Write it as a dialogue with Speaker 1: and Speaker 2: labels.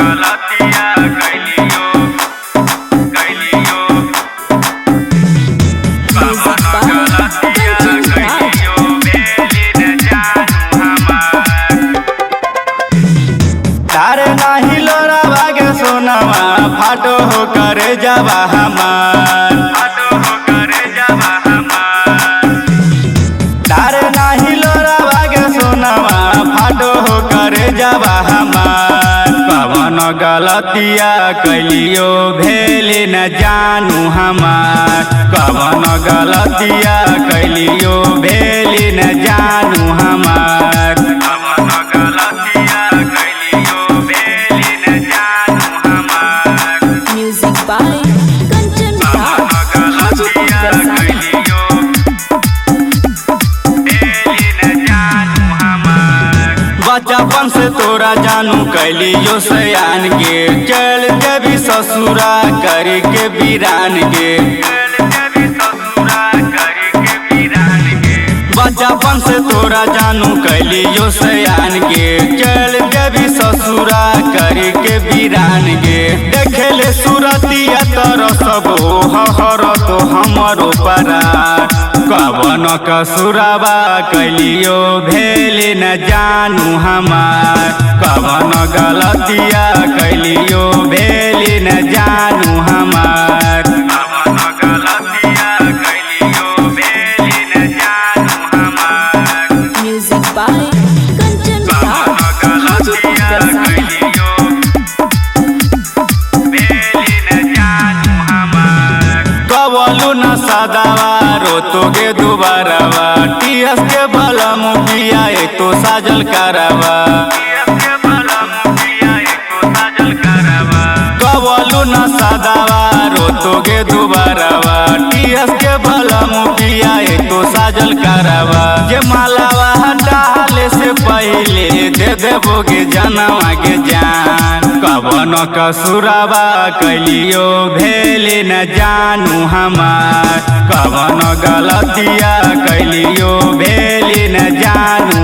Speaker 1: गलतिया कैलियो कवन गलतिया कैलियो बेली न जानू हमार। तारे नाही लोरा भागे सोनावा फाटो हो करे जावा हमार, फाटो हो करे जावा हमार। तारे नाही लोरा भागे सोनावा फाटो हो करे जावा हमार। कवन गलतिया कैलियो भेली न जानू हमार, कवन गलतिया कैलियो भेली न जानू हमार। कवन गलतिया कैलियो भेली न जानू हमार।
Speaker 2: Music by Kanchan
Speaker 1: कवन
Speaker 2: Raj,
Speaker 1: गलतिया कैलियो भेली न जानू हमार। बचपन से तोरा जानू कैलियो सयान के, चल देवी ससुरा करी के वीरान के, बचपन से तोरा जानू कैलियो सयान के, चल देवी ससुरा करी के वीरान के। देखेले सूरतिया तर सबो हर तो हमरो परार। कवन कसुरवा कैलियो भेली न जानू हमार, कवन गलतिया कैलियो भेली न जानू हमार। कवन गलतिया कैलियो भेली न जानू हमार।
Speaker 2: Music by Kanchan
Speaker 1: कवन
Speaker 2: Raj,
Speaker 1: गलतिया कैलियो भेली न जानू हमार। कवलू न सदावा रोतोगे दुबारावा, टीएस के बलम पिया तो साजल करावा। कवलू न सदावा रोतोगे दुबारावा, टीएस के बलम पिया तो साजल करावा। जे मालावा डाले से पहले दे देबोगे जनवा के जान। कवन कसुरवा कैलियो भेली न जानू हमार, कवन गलतिया कैलियो भेली न जानू